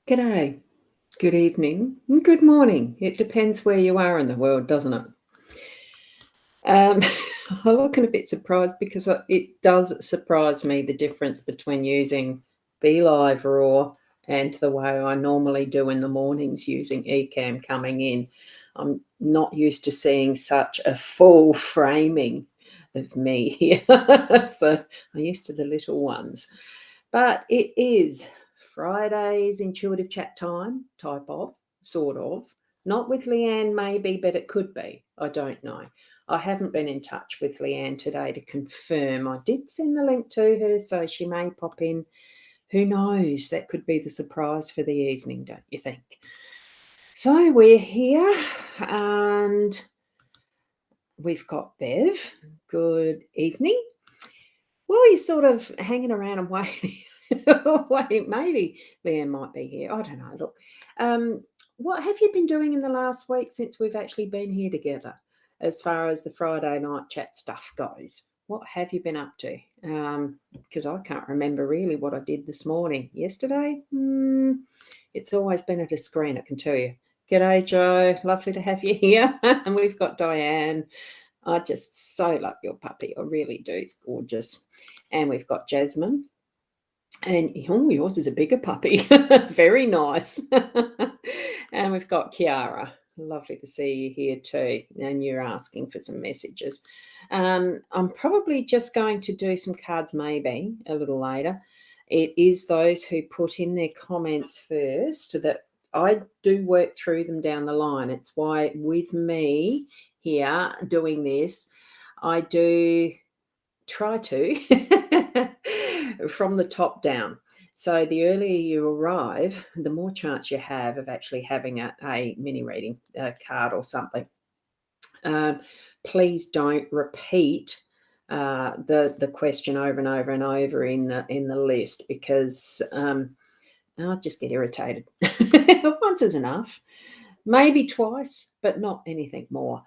G'day, good evening, and good morning. It depends where you are in the world, doesn't it? Um, I'm looking a bit surprised because it does surprise me the difference between using Be Live Raw and the way I normally do in the mornings using Ecamm coming in. I'm not used to seeing such a full framing of me here. So I'm used to the little ones. But it is Friday's intuitive chat time, type of, sort of. Not with Leanne, maybe, but it could be. I don't know. I haven't been in touch with Leanne today to confirm. I did send the link to her, so she may pop in. Who knows? That could be the surprise for the evening, don't you think? So we're here and we've got Bev. Good evening. Well, you're sort of hanging around and waiting. Wait, maybe Leanne might be here. I don't know. Look, what have you been doing in the last week since we've actually been here together, as far as the Friday night chat stuff goes? What have you been up to? Because I can't remember really what I did this morning. Yesterday? It's always been at a screen, I can tell you. G'day, Joe. Lovely to have you here. And we've got Diane. I just so love your puppy. I really do. It's gorgeous. And we've got Jasmine. And yours is a bigger puppy. Very nice. And we've got Kiara. Lovely to see you here too. And you're asking for some messages. I'm probably just going to do some cards maybe a little later. It is those who put in their comments first that I do work through them down the line. It's why with me here doing this, I do try to from the top down. So the earlier you arrive, the more chance you have of actually having a mini reading, a card or something. Please don't repeat the question over and over and over in the list, because I'll just get irritated. Once is enough, maybe twice, but not anything more.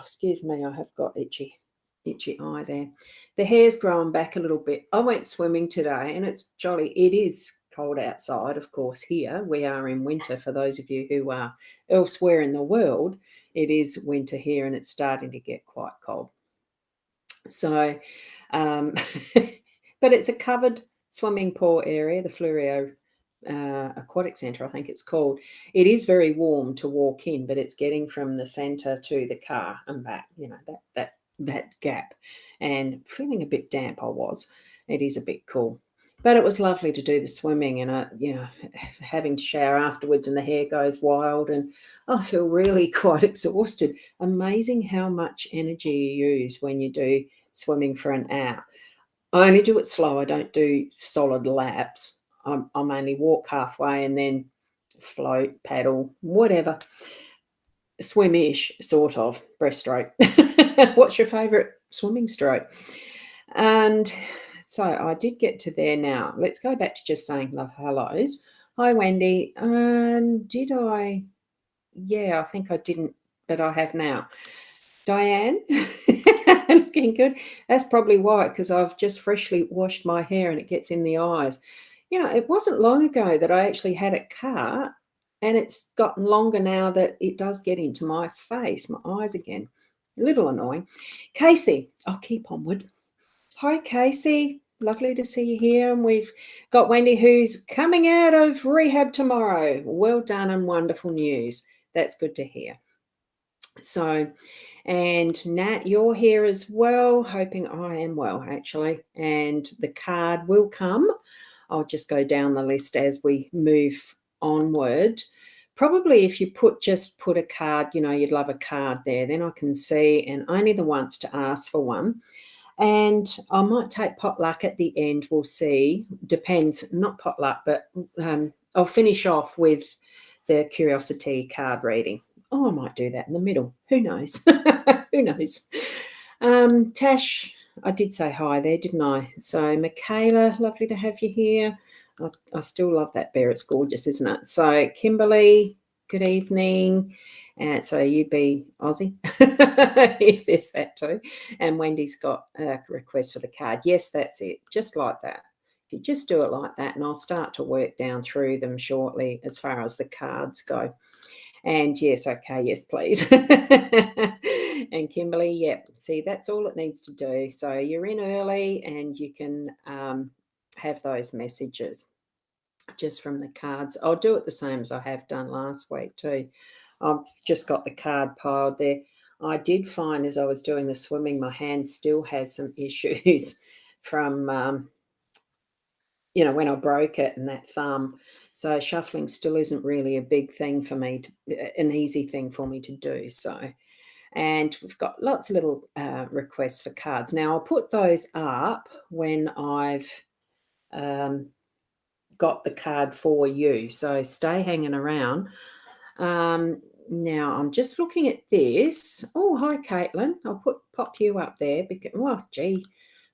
Excuse me, I have got itchy eye there. The hair's growing back a little bit. I went swimming today and it's jolly. It is cold outside, of course. Here we are in winter. For those of you who are elsewhere in the world, it is winter here and it's starting to get quite cold. So, but it's a covered swimming pool area, the Flurio Aquatic Centre, I think it's called. It is very warm to walk in, but it's getting from the centre to the car and back, that gap, and feeling a bit damp. It is a bit cool, but it was lovely to do the swimming, and having to shower afterwards and the hair goes wild and I feel really quite exhausted. Amazing how much energy you use when you do swimming for an hour. I only do it slow. I don't do solid laps. I'm only walk halfway and then float, paddle, whatever. Swim-ish, sort of, breaststroke. What's your favourite swimming stroke? And so I did get to there now. Let's go back to just saying hellos. Hi, Wendy. Did I? Yeah, I think I didn't, but I have now. Diane, looking good. That's probably why, because I've just freshly washed my hair and it gets in the eyes. It wasn't long ago that I actually had it cut, and it's gotten longer now that it does get into my face, my eyes again. A little annoying. Casey, I'll keep onward. Hi, Casey. Lovely to see you here. And we've got Wendy, who's coming out of rehab tomorrow. Well done and wonderful news. That's good to hear. So, and Nat, you're here as well. Hoping I am well, actually. And the card will come. I'll just go down the list as we move onward. Probably if you just put a card, you'd love a card there, then I can see, and only the ones to ask for one. And I might take potluck at the end. We'll see. Depends. Not potluck, but I'll finish off with the curiosity card reading. Oh, I might do that in the middle. Who knows? Who knows? Tash, I did say hi there, didn't I? So, Michaela, lovely to have you here. I still love that bear. It's gorgeous, isn't it? So, Kimberly, good evening. And so you'd be Aussie, if there's that too. And Wendy's got a request for the card. Yes, that's it. Just like that. you just do it like that, and I'll start to work down through them shortly as far as the cards go. And yes, okay, yes, please. And Kimberly, yep. See, that's all it needs to do. So you're in early, and you can have those messages just from the cards. I'll do it the same as I have done last week too. I've just got the card piled there. I did find as I was doing the swimming, my hand still has some issues from when I broke it and that thumb. So shuffling still isn't really a big thing for me, an easy thing for me to do. So, and we've got lots of little requests for cards. Now I'll put those up when I've got the card for you. So stay hanging around. Now I'm just looking at this. Oh, hi, Caitlin. I'll pop you up there because, well, gee,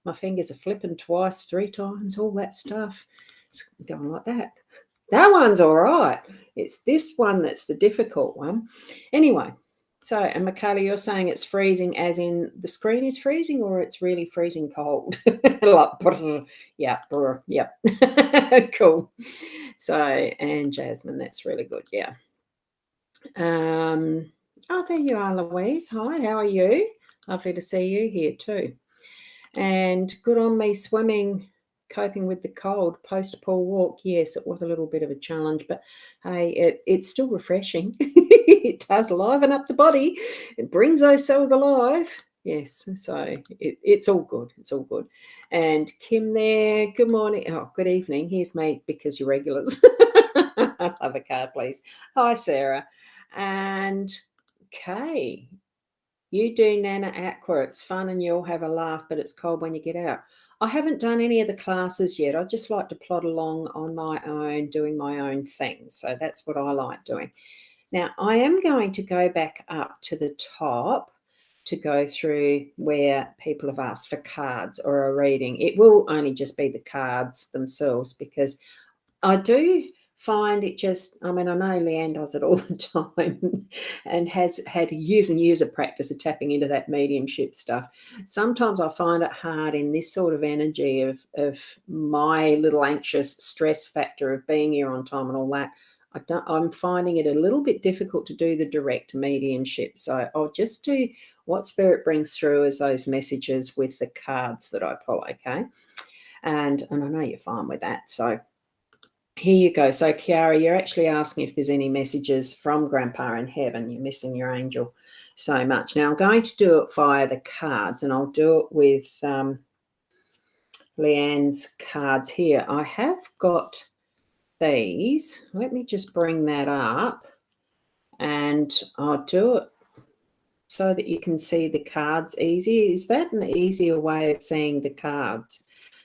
my fingers are flipping twice, 3 times, all that stuff. It's going like that. That one's all right. It's this one that's the difficult one. Anyway, so, and Michaela, you're saying it's freezing as in the screen is freezing, or it's really freezing cold? Like, brr, yeah, brr, yeah. Cool. So, and Jasmine, that's really good. Yeah. Oh, there you are, Louise. Hi, how are you? Lovely to see you here too. And good on me swimming, coping with the cold post-pool walk. Yes, it was a little bit of a challenge, but hey, it's still refreshing. It does liven up the body. It brings those cells alive. Yes, so it's all good. It's all good. And Kim there, good morning. Oh, good evening. Here's me because you're regulars. Have a card, please. Hi, Sarah. And Kay. You do Nana Aqua. It's fun and you'll have a laugh, but it's cold when you get out. I haven't done any of the classes yet. I just like to plod along on my own, doing my own thing. So that's what I like doing. Now, I am going to go back up to the top to go through where people have asked for cards or a reading. It will only just be the cards themselves because I do find it just, I mean, I know Leanne does it all the time and has had years and years of practice of tapping into that mediumship stuff. Sometimes I find it hard in this sort of energy of my little anxious stress factor of being here on time and all that. I'm finding it a little bit difficult to do the direct mediumship. So I'll just do what Spirit brings through as those messages with the cards that I pull, okay? And I know you're fine with that. So here you go. So, Kiara, you're actually asking if there's any messages from Grandpa in heaven. You're missing your angel so much. Now, I'm going to do it via the cards, and I'll do it with Leanne's cards here. I have got these. Let me just bring that up, and I'll do it so that you can see the cards easy. Is that an easier way of seeing the cards?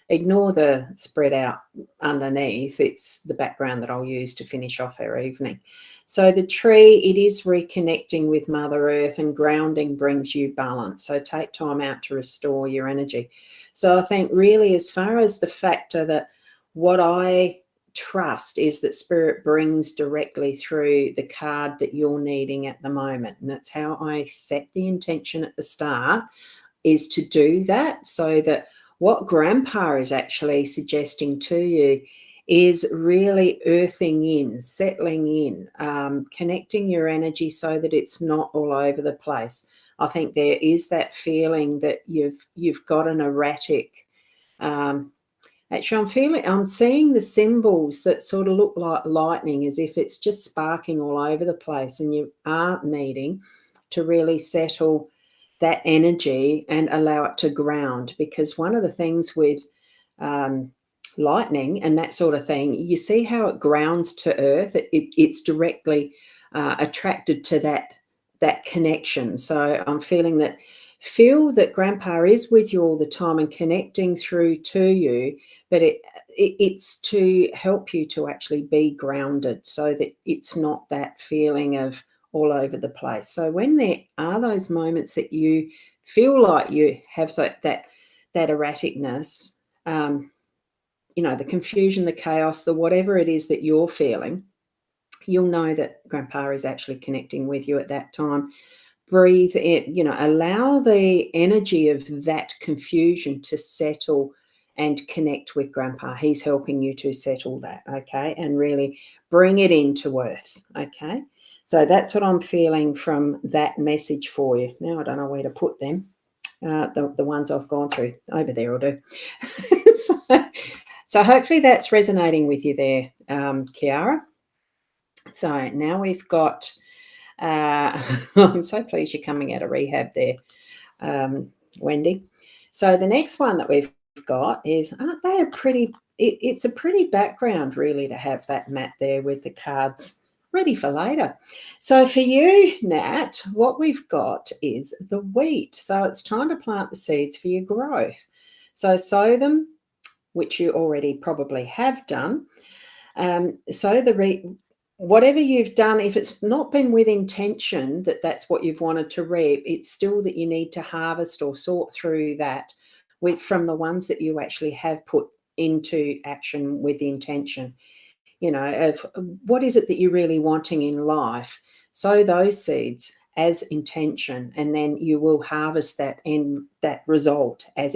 Ignore the spread out underneath. It's the background that I'll use to finish off our evening. So the tree, it is reconnecting with Mother Earth, and grounding brings you balance. So take time out to restore your energy. So I think really as far as the factor that what I trust is that Spirit brings directly through the card that you're needing at the moment. And that's how I set the intention at the start, is to do that, so that what Grandpa is actually suggesting to you is really earthing in, settling in, connecting your energy so that it's not all over the place. I think there is that feeling that you've got an erratic. Actually, I'm seeing the symbols that sort of look like lightning, as if it's just sparking all over the place, and you aren't needing to really settle that energy and allow it to ground. Because one of the things with lightning and that sort of thing, you see how it grounds to earth. It's directly attracted to that connection. So I'm feeling that. Feel that Grandpa is with you all the time and connecting through to you, but it's to help you to actually be grounded, so that it's not that feeling of all over the place. So when there are those moments that you feel like you have that erraticness, the confusion, the chaos, the whatever it is that you're feeling, you'll know that Grandpa is actually connecting with you at that time. Breathe in, allow the energy of that confusion to settle and connect with Grandpa. He's helping you to settle that, okay, and really bring it into earth, okay? So that's what I'm feeling from that message for you. Now I don't know where to put them. The ones I've gone through. Over there will do. so hopefully that's resonating with you there, Kiara. So now we've got, I'm so pleased you're coming out of rehab there, Wendy. So the next one that we've got is, aren't they a pretty, it's a pretty background really to have that mat there with the cards ready for later. So for you, Nat, what we've got is the wheat. So it's time to plant the seeds for your growth. So sow them, which you already probably have done. Whatever you've done, if it's not been with intention that that's what you've wanted to reap, it's still that you need to harvest or sort through that from the ones that you actually have put into action with the intention. Of what is it that you're really wanting in life. Sow those seeds as intention, and then you will harvest that result as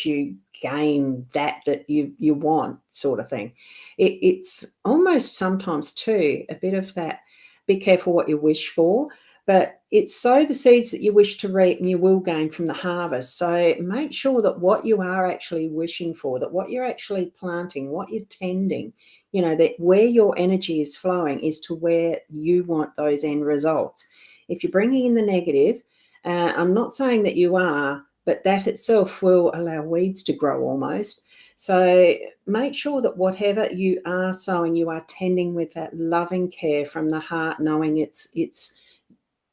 you gain that you want, sort of thing. It's almost sometimes too a bit of that, be careful what you wish for, but it's sow the seeds that you wish to reap and you will gain from the harvest. So make sure that what you are actually wishing for, that what you're actually planting, what you're tending, that where your energy is flowing is to where you want those end results. If you're bringing in the negative, I'm not saying that you are, but that itself will allow weeds to grow almost. So make sure that whatever you are sowing, you are tending with that loving care from the heart, knowing it's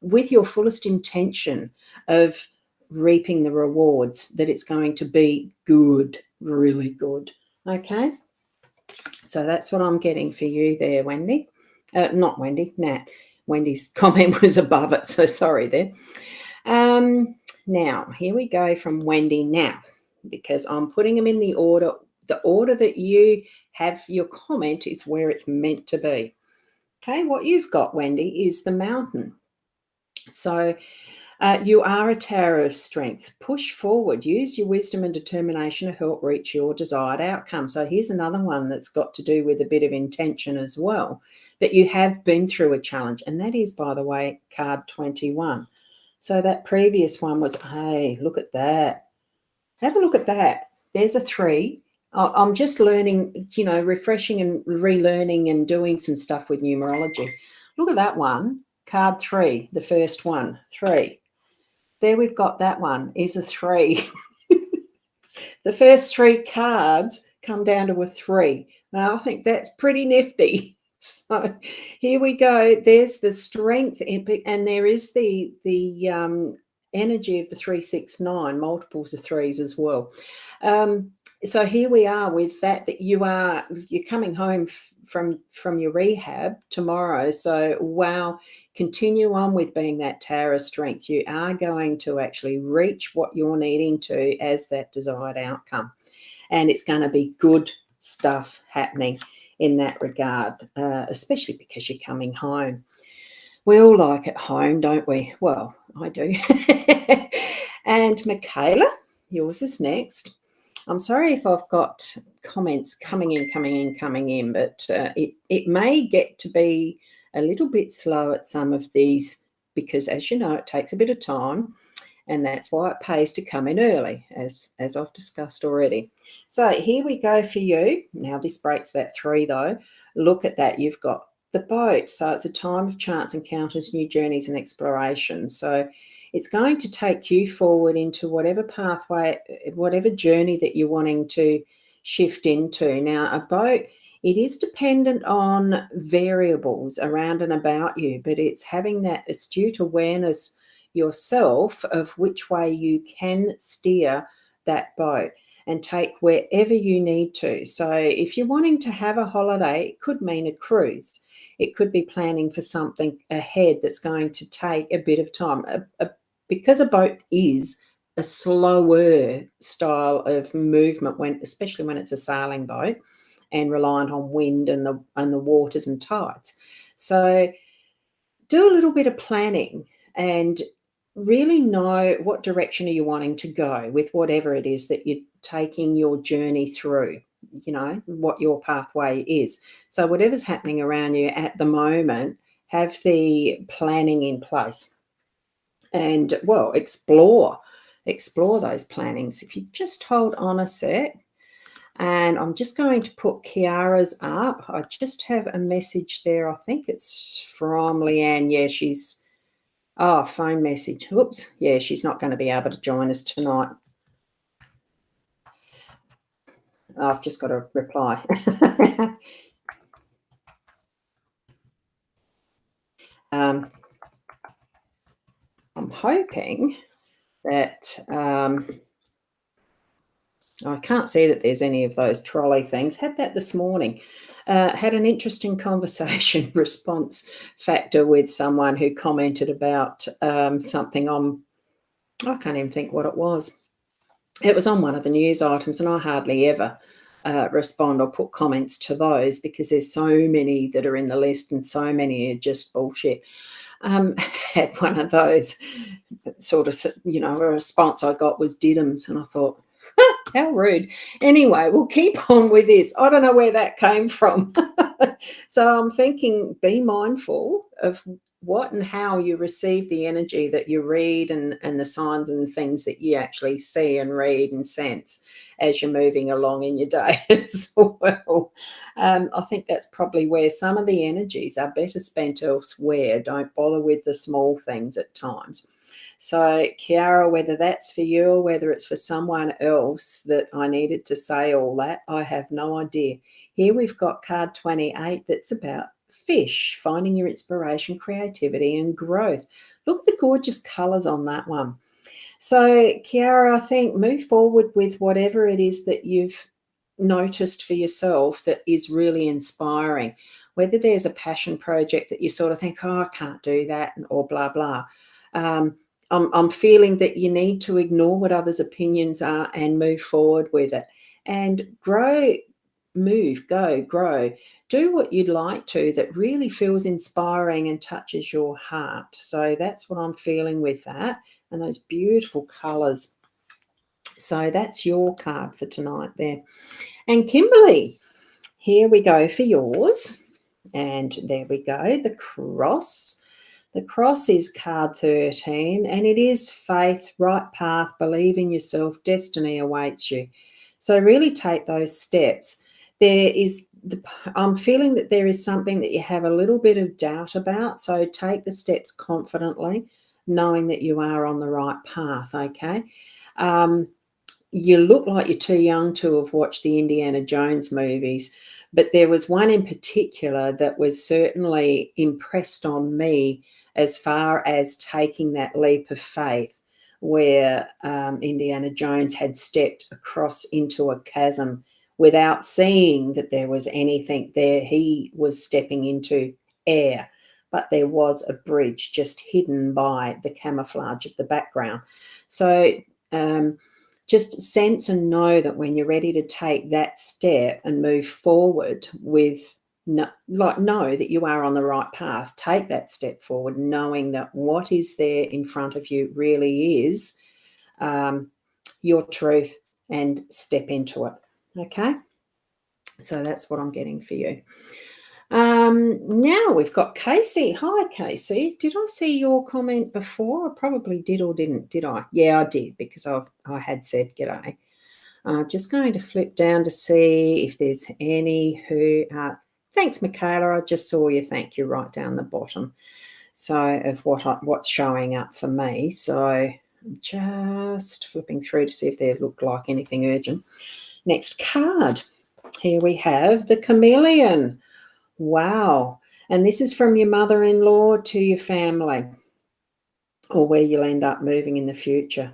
with your fullest intention of reaping the rewards, that it's going to be good, really good. Okay? So that's what I'm getting for you there, Wendy. Not Wendy, Nat. Wendy's comment was above it, so sorry there. Now, here we go from Wendy now, because I'm putting them in the order. The order that you have your comment is where it's meant to be. Okay, what you've got, Wendy, is the mountain. So you are a tower of strength. Push forward. Use your wisdom and determination to help reach your desired outcome. So here's another one that's got to do with a bit of intention as well. But you have been through a challenge, and that is, by the way, card 21. So that previous one was, hey, look at that. Have a look at that. There's a 3. I'm just learning, refreshing and relearning and doing some stuff with numerology. Look at that one. Card 3, the first one, 3. There we've got that one is a 3. The first 3 cards come down to a 3. Now, I think that's pretty nifty. So here we go. There's the strength, and there is the energy of the 369, multiples of 3s as well. So here we are with that you're coming home from your rehab tomorrow. So wow, continue on with being that tower of strength. You are going to actually reach what you're needing to as that desired outcome, and it's going to be good stuff happening in that regard, especially because you're coming home. We all like it home, don't we? Well, I do. And Michaela, yours is next. I'm sorry if I've got comments coming in, but it may get to be a little bit slow at some of these, because, as you know, it takes a bit of time, and that's why it pays to come in early, as I've discussed already. So here we go for you. Now this breaks that 3, though. Look at that. You've got the boat. So it's a time of chance encounters, new journeys and exploration. So it's going to take you forward into whatever pathway, whatever journey that you're wanting to shift into. Now, a boat, it is dependent on variables around and about you, but it's having that astute awareness yourself of which way you can steer that boat and take wherever you need to. So if you're wanting to have a holiday, it could mean a cruise. It could be planning for something ahead that's going to take a bit of time. Because a boat is a slower style of movement, especially when it's a sailing boat and reliant on wind and the waters and tides. So do a little bit of planning and really know what direction are you wanting to go with whatever it is that you're taking your journey through, what your pathway is. So whatever's happening around you at the moment, have the planning in place and, well, explore those plannings. If you just hold on a sec, and I'm just going to put Kiara's up. I just have a message there. I think it's from Leanne. Yeah, phone message. Oops. Yeah, she's not going to be able to join us tonight. I've just got to reply. I'm hoping that I can't see that there's any of those trolley things. Had that this morning. Had an interesting conversation response factor with someone who commented about something on, I can't even think what it was. It was on one of the news items, and I hardly ever respond or put comments to those because there's so many that are in the list and so many are just bullshit. Had one of those sort of, a response I got was diddums, and I thought, how rude. Anyway, we'll keep on with this. I don't know where that came from. So I'm thinking, be mindful of what and how you receive the energy that you read, and the signs and things that you actually see and read and sense as you're moving along in your day as well. I think that's probably where some of the energies are better spent elsewhere. Don't bother with the small things at times. So, Kiara, whether that's for you or whether it's for someone else that I needed to say all that, I have no idea. Here we've got card 28 that's about fish, finding your inspiration, creativity, and growth. Look at the gorgeous colours on that one. So, Kiara, I think move forward with whatever it is that you've noticed for yourself that is really inspiring. Whether there's a passion project that you sort of think, oh, I can't do that, or blah, blah. I'm feeling that you need to ignore what others' opinions are and move forward with it and grow, move, go, grow. Do what you'd like to that really feels inspiring and touches your heart. So that's what I'm feeling with that, and those beautiful colours. So that's your card for tonight there. And Kimberly, here we go for yours. And there we go, the cross. The cross is card 13, and it is faith, right path, believe in yourself, destiny awaits you. So really take those steps. I'm feeling that there is something that you have a little bit of doubt about, so take the steps confidently, knowing that you are on the right path, okay? You look like you're too young to have watched the Indiana Jones movies, but there was one in particular that was certainly impressed on me as far as taking that leap of faith, where Indiana Jones had stepped across into a chasm without seeing that there was anything there. He was stepping into air, but there was a bridge just hidden by the camouflage of the background. So just sense and know that when you're ready to take that step and move forward with, know that you are on the right path. Take that step forward, knowing that what is there in front of you really is your truth, and step into it. Okay, so that's what I'm getting for you. Now we've got Casey. Hi, Casey. Did I see your comment before? I probably did or did I? Yeah, I did, because I had said g'day. Just going to flip down to see if there's any who thanks, Michaela. I just saw you. Thank you, right down the bottom. So of what's showing up for me. So I'm just flipping through to see if they look like anything urgent. Next card. Here we have the Chameleon. Wow. And this is from your mother-in-law to your family, or where you'll end up moving in the future.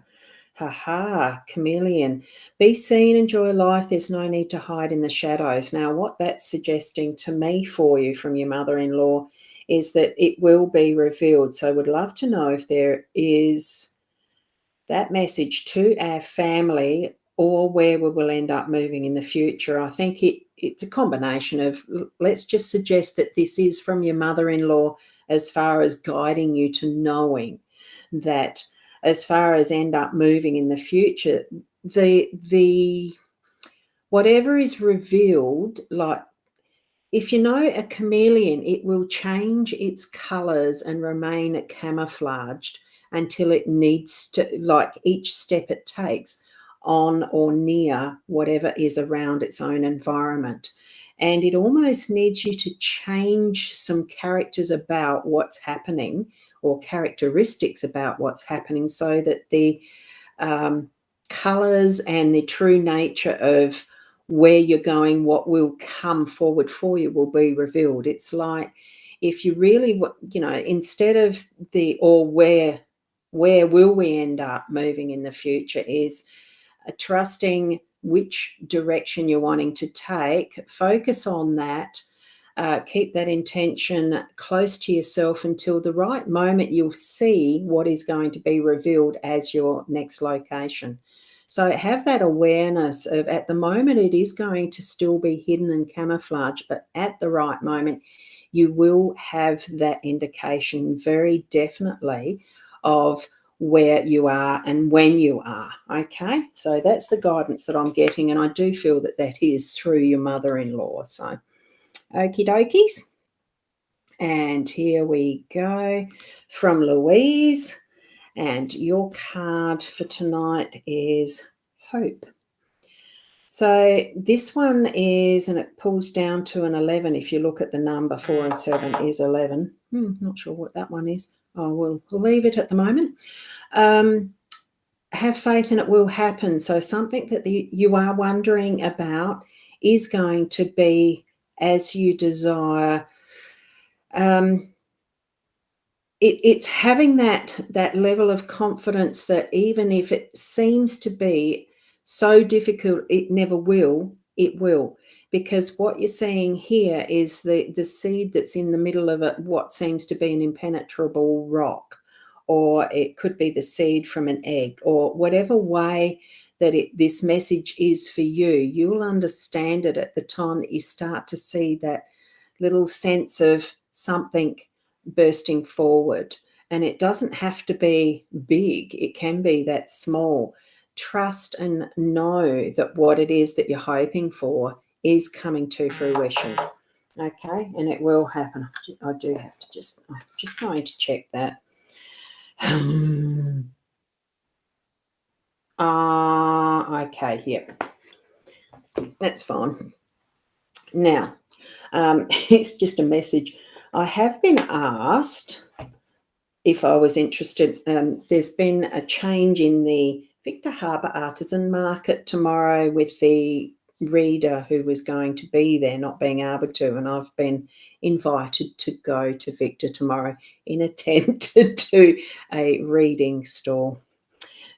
Chameleon. Be seen, enjoy life. There's no need to hide in the shadows. Now, what that's suggesting to me for you from your mother-in-law is that it will be revealed. So I would love to know if there is that message to our family, or where we will end up moving in the future. I think it's a combination of, let's just suggest that this is from your mother-in-law as far as guiding you to knowing that as far as end up moving in the future, the whatever is revealed, like if you know a chameleon, it will change its colours and remain camouflaged until it needs to, like each step it takes on or near whatever is around its own environment. And it almost needs you to change some characters about what's happening, or characteristics about what's happening, so that the colours and the true nature of where you're going, what will come forward for you, will be revealed. It's like if you really, instead of the or where will we end up moving in the future, is trusting which direction you're wanting to take. Focus on that. Keep that intention close to yourself until the right moment you'll see what is going to be revealed as your next location. So have that awareness of, at the moment, it is going to still be hidden and camouflaged, but at the right moment, you will have that indication very definitely of where you are and when you are. Okay, so that's the guidance that I'm getting, and I do feel that that is through your mother-in-law. So okie dokies. And here we go from Louise. And your card for tonight is Hope. So this one is, and it pulls down to an 11. If you look at the number, 4 and 7 is 11. Not sure what that one is. Oh, we'll leave it at the moment. Have faith and it will happen. So something that you are wondering about is going to be as you desire. It's having that level of confidence that even if it seems to be so difficult, it never will, it will. Because what you're seeing here is the seed that's in the middle of what seems to be an impenetrable rock, or it could be the seed from an egg, or whatever way that this message is for you, you'll understand it at the time that you start to see that little sense of something bursting forward. And it doesn't have to be big, it can be that small. Trust and know that what it is that you're hoping for is coming to fruition. Okay, and it will happen. I do have to I'm just going to check that. Okay, yep, that's fine. Now, it's just a message. I have been asked if I was interested. There's been a change in the Victor Harbour Artisan Market tomorrow with the reader who was going to be there not being able to, and I've been invited to go to Victor tomorrow in attempt to do a reading stall.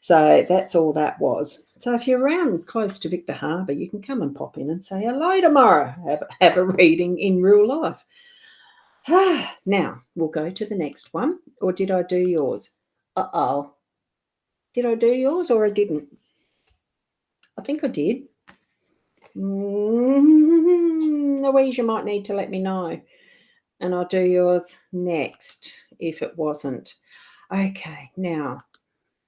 So that's all that was. So if you're around close to Victor Harbour, you can come and pop in and say hello tomorrow. Have a reading in real life. Now, we'll go to the next one. Or did I do yours? Uh-oh. Did I do yours or I didn't? I think I did. Louise, you might need to let me know. And I'll do yours next if it wasn't. Okay, now,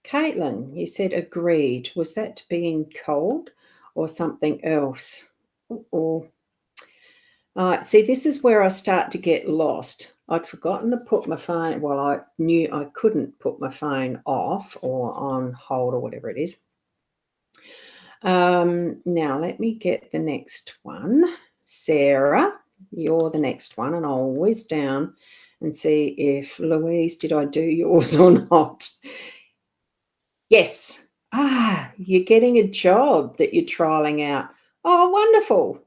Caitlin, you said agreed. Was that being cold or something else? Or see, this is where I start to get lost. I'd forgotten to put my phone. Well, I knew I couldn't put my phone off or on hold or whatever it is. Now let me get the next one. Sarah, you're the next one, and I'll whiz down and see if Louise, did I do yours or not? Yes. You're getting a job that you're trialing out. Oh, wonderful.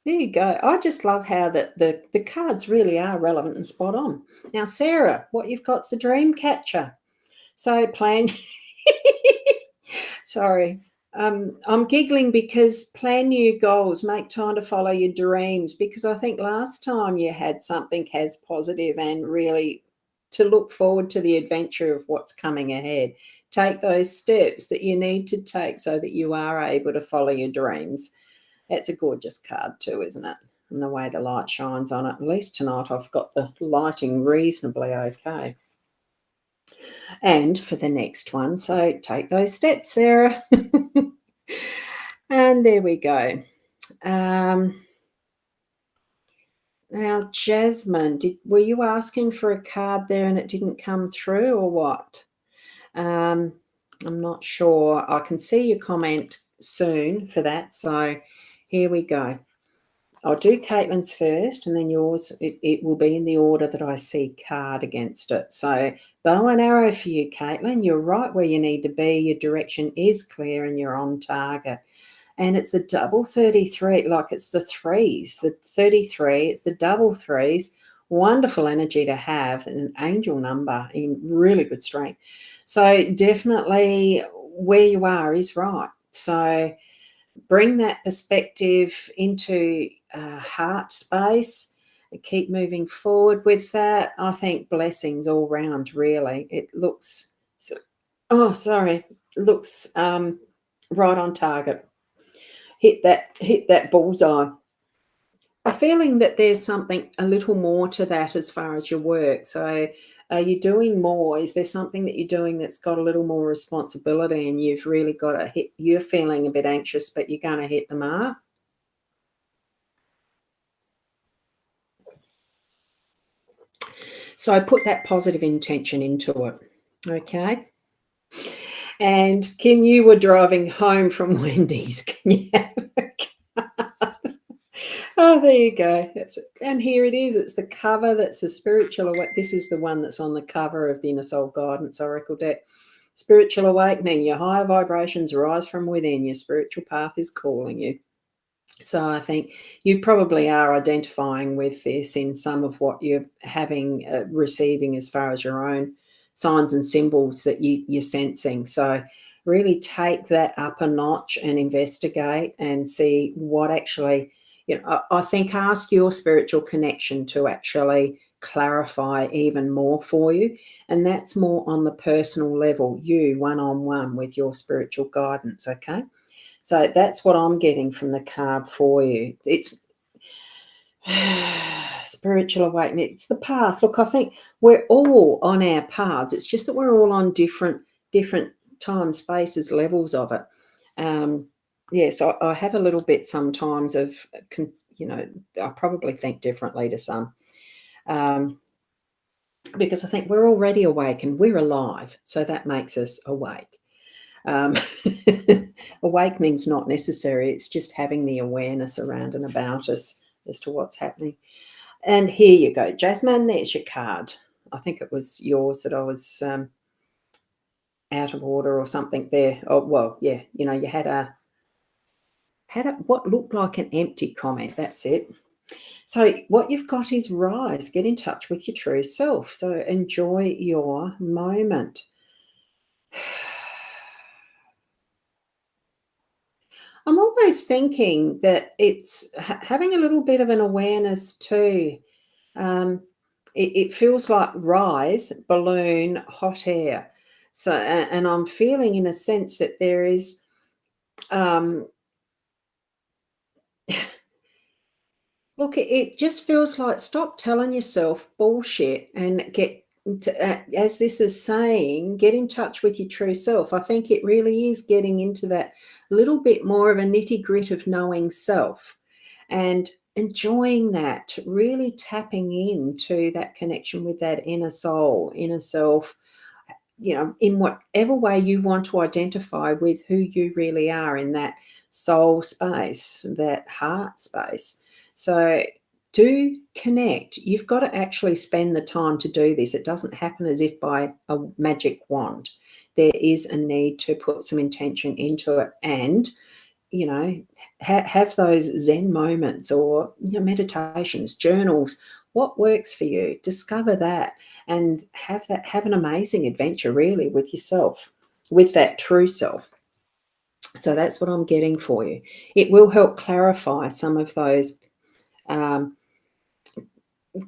There you go. I just love how the cards really are relevant and spot on. Now, Sarah, what you've got's the dream catcher. So plan. Sorry. I'm giggling because plan new goals, make time to follow your dreams, because I think last time you had something as positive and really to look forward to the adventure of what's coming ahead. Take those steps that you need to take so that you are able to follow your dreams. That's a gorgeous card too, isn't it? And the way the light shines on it. At least tonight I've got the lighting reasonably okay. and for the next one. So take those steps, Sarah. And there we go. Now, Jasmine, were you asking for a card there and it didn't come through, or what? I'm not sure. I can see your comment soon for that. So here we go. I'll do Caitlin's first and then yours. It will be in the order that I see card against it. So bow and arrow for you, Caitlin. You're right where you need to be. Your direction is clear and you're on target. And it's the double 33, like it's the threes, the 33, it's the double threes. Wonderful energy to have, an angel number in really good strength. So definitely where you are is right. So bring that perspective into heart space. Keep moving forward with that. I think blessings all round, really. It looks, looks right on target. Hit that bullseye. A feeling that there's something a little more to that as far as your work. So are you doing more? Is there something that you're doing that's got a little more responsibility and you've really got to hit, you're feeling a bit anxious, but you're going to hit the mark? So I put that positive intention into it. Okay. And Kim, you were driving home from Wendy's. Can you have a card? Oh, there you go. And here it is. It's the cover. That's the spiritual. This is the one that's on the cover of the Inner Soul Guidance Oracle deck. Spiritual awakening. Your higher vibrations rise from within. Your spiritual path is calling you. So I think you probably are identifying with this in some of what you're receiving as far as your own signs and symbols that you're sensing. So really take that up a notch and investigate and see what actually, I think ask your spiritual connection to actually clarify even more for you. And that's more on the personal level, you one-on-one with your spiritual guidance, okay? So that's what I'm getting from the card for you. It's spiritual awakening. It's the path. Look, I think we're all on our paths. It's just that we're all on different time, spaces, levels of it. Yes, I have a little bit sometimes of, I probably think differently to some. Because I think we're already awake and we're alive. So that makes us awake. Awakening's not necessary. It's just having the awareness around and about us as to what's happening. And here you go, Jasmine. There's your card. I think it was yours that I was out of order or something there. Oh well, yeah. You had a what looked like an empty comment. That's it. So what you've got is rise. Get in touch with your true self. So enjoy your moment. I'm always thinking that it's having a little bit of an awareness too. It feels like rise, balloon, hot air. So, and I'm feeling in a sense that there is, look, it just feels like stop telling yourself bullshit and get, as this is saying, get in touch with your true self. I think it really is getting into that little bit more of a nitty grit of knowing self and enjoying that, really tapping into that connection with that inner soul, inner self, in whatever way you want to identify with who you really are in that soul space, that heart space. So do connect. You've got to actually spend the time to do this. It doesn't happen as if by a magic wand. There is a need to put some intention into it and, have those Zen moments or meditations, journals. What works for you? Discover that and have an amazing adventure really with yourself, with that true self. So that's what I'm getting for you. It will help clarify some of those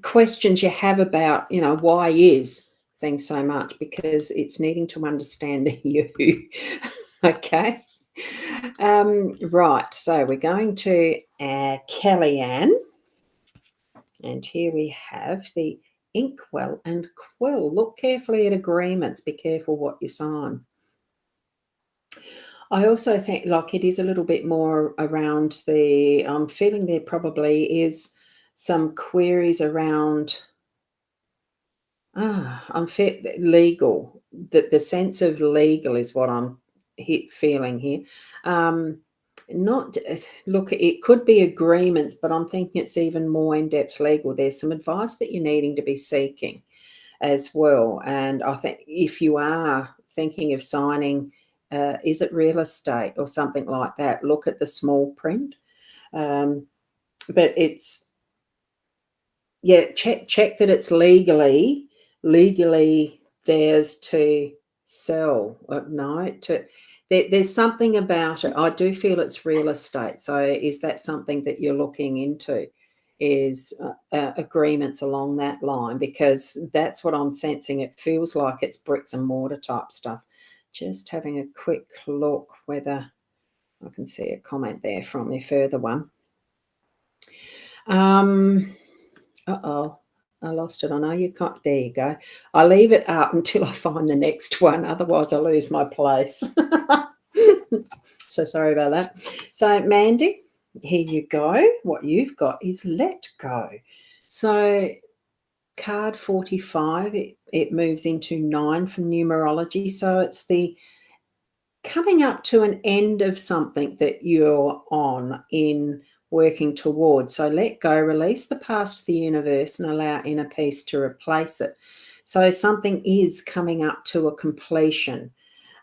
questions you have about, why is things so much, because it's needing to understand the you. Okay. Right. So we're going to Kellyanne. And here we have the inkwell and quill. Look carefully at agreements. Be careful what you sign. I also think like it is a little bit more around the I'm feeling there probably is some queries around I'm legal. The sense of legal is what I'm feeling here. Um, not look, it could be agreements, but I'm thinking it's even more in-depth legal. There's some advice that you're needing to be seeking as well. And I think if you are thinking of signing, is it real estate or something like that? Look at the small print. But it's check that it's legally theirs to sell. No, there's something about it. I do feel it's real estate. So is that something that you're looking into? Is agreements along that line? Because that's what I'm sensing. It feels like it's bricks and mortar type stuff. Just having a quick look whether I can see a comment there from your further one. Uh-oh, I lost it. I know you can't. There you go. I leave it up until I find the next one. Otherwise, I lose my place. So sorry about that. So, Mandy, here you go. What you've got is let go. So, card 45, it moves into 9 from numerology. So, it's the coming up to an end of something that you're on in working towards. So let go, release the past to the universe, and allow inner peace to replace it. So something is coming up to a completion,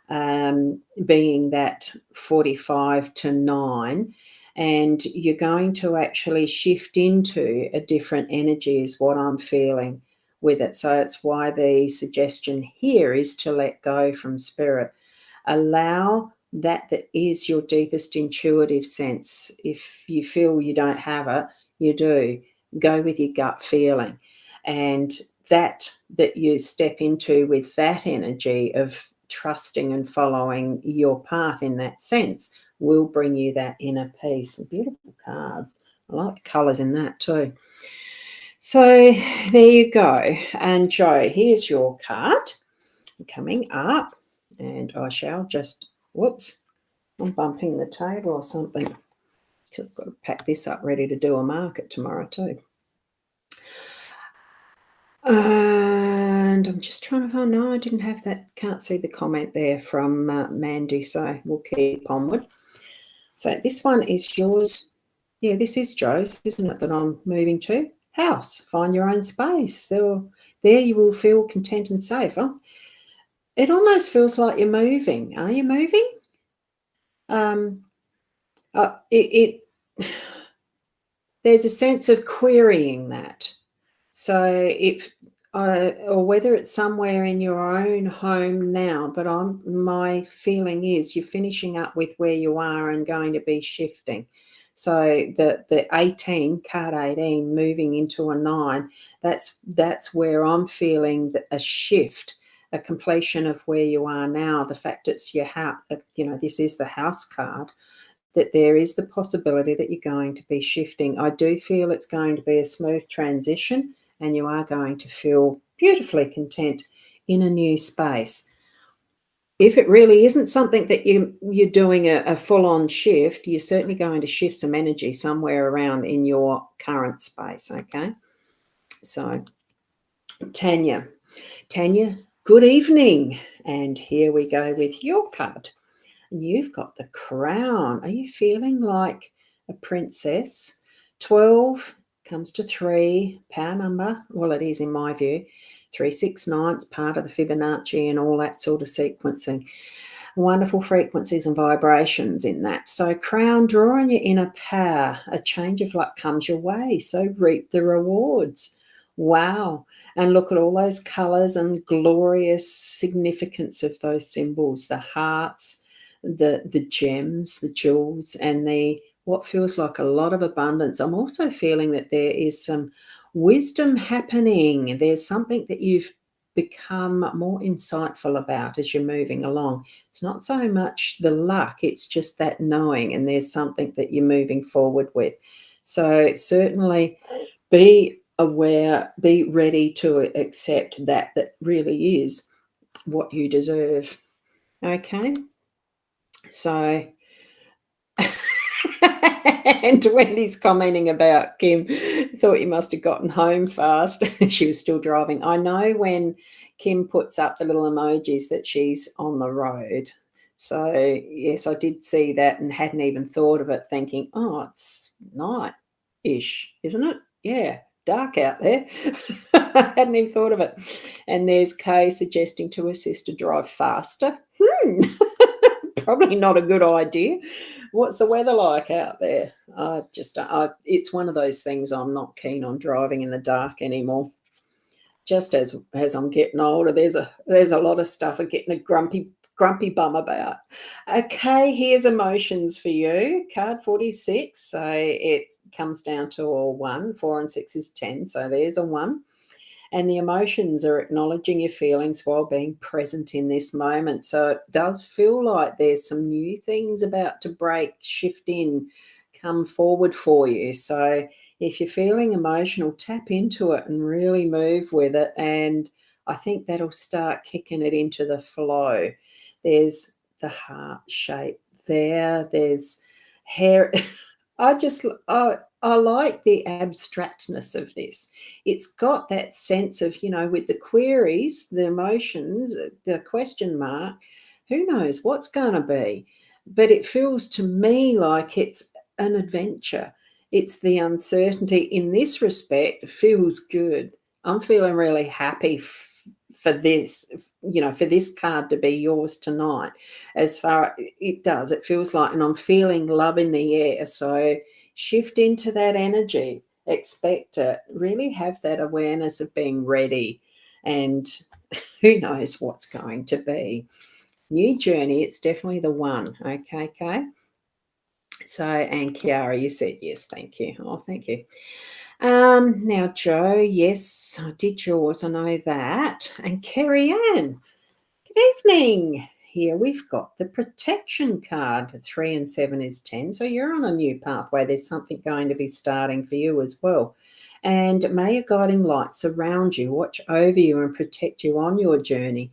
being that 45 to 9, and you're going to actually shift into a different energy is what I'm feeling with it. So it's why the suggestion here is to let go from spirit. Allow that is your deepest intuitive sense. If you feel you don't have it, you do. Go with your gut feeling. And that you step into with that energy of trusting and following your path in that sense will bring you that inner peace. A beautiful card. I like the colours in that too. So there you go. And Jo, here's your card coming up. And I shall just, whoops, I'm bumping the table or something. I've got to pack this up ready to do a market tomorrow too. And I'm just trying to find, no, I didn't have that, can't see the comment there from Mandy, so we'll keep onward. So this one is yours. Yeah, this is Jo's, isn't it, that I'm moving to? House, find your own space. There you will feel content and safe. Huh? It almost feels like you're moving. Are you moving? There's a sense of querying that. So if or whether it's somewhere in your own home now, but my feeling is you're finishing up with where you are and going to be shifting. So the 18, card 18, moving into a 9, that's where I'm feeling a shift, a completion of where you are now. The fact it's your house, this is the house card, that there is the possibility that you're going to be shifting. I do feel it's going to be a smooth transition and you are going to feel beautifully content in a new space. If it really isn't something that you're doing a full-on shift, you're certainly going to shift some energy somewhere around in your current space, okay? So, Tanya, good evening. And here we go with your card. And you've got the crown. Are you feeling like a princess? 12 comes to 3, power number. Well, it is in my view. 369, it's part of the Fibonacci and all that sort of sequencing. Wonderful frequencies and vibrations in that. So crown, draw on your inner power. A change of luck comes your way. So reap the rewards. Wow. And look at all those colours and glorious significance of those symbols, the hearts, the gems, the jewels, and what feels like a lot of abundance. I'm also feeling that there is some wisdom happening. There's something that you've become more insightful about as you're moving along. It's not so much the luck, it's just that knowing, and there's something that you're moving forward with. So certainly be aware, be ready to accept that really is what you deserve. Okay? So and Wendy's commenting about Kim, thought you must have gotten home fast. She was still driving. I know when Kim puts up the little emojis that she's on the road. So, yes, I did see that and hadn't even thought of it, thinking, oh, it's night ish, isn't it? Yeah, dark out there. Hadn't even thought of it. And there's Kay suggesting to her sister drive faster. Probably not a good idea. What's the weather like out there? It's one of those things I'm not keen on driving in the dark anymore. Just as I'm getting older, there's a lot of stuff I'm getting a grumpy bum about. Okay, here's emotions for you. Card 46. So it comes down to a 1. 4 and 6 is 10. So there's a 1. And the emotions are acknowledging your feelings while being present in this moment. So it does feel like there's some new things about to break, shift in, come forward for you. So if you're feeling emotional, tap into it and really move with it. And I think that'll start kicking it into the flow. There's the heart shape there. There's hair. I like the abstractness of this. It's got that sense of, with the queries, the emotions, the question mark, who knows what's going to be. But it feels to me like it's an adventure. It's the uncertainty in this respect feels good. I'm feeling really happy for this, for this card to be yours tonight. As far it does, it feels like, and I'm feeling love in the air. So shift into that energy, expect it, really have that awareness of being ready, and who knows what's going to be. New journey, it's definitely the 1. Okay, Kay? So, and Kiara, you said yes, thank you. Oh, thank you. Now, Joe, yes, I did yours, I know that. And Kerry Ann, good evening. Here we've got the protection card. 3 and 7 is 10. So you're on a new pathway. There's something going to be starting for you as well. And may your guiding light surround you, watch over you, and protect you on your journey.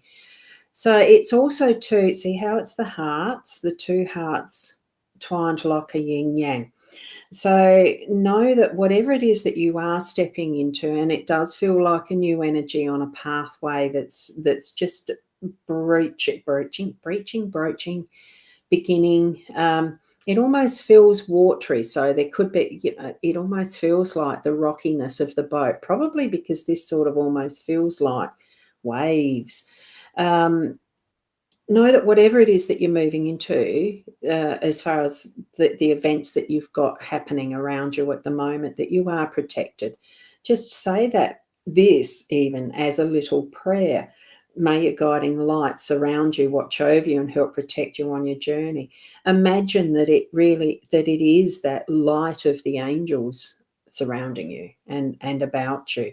So it's also to see how it's the hearts, the 2 hearts twined like a yin yang. So know that whatever it is that you are stepping into, and it does feel like a new energy on a pathway that's just broaching, beginning. It almost feels watery, so there could be, it almost feels like the rockiness of the boat, probably because this sort of almost feels like waves. Know that whatever it is that you're moving into, as far as the events that you've got happening around you at the moment, that you are protected. Just say that this even as a little prayer. May your guiding light surround you, watch over you, and help protect you on your journey. Imagine that it is that light of the angels surrounding you and about you.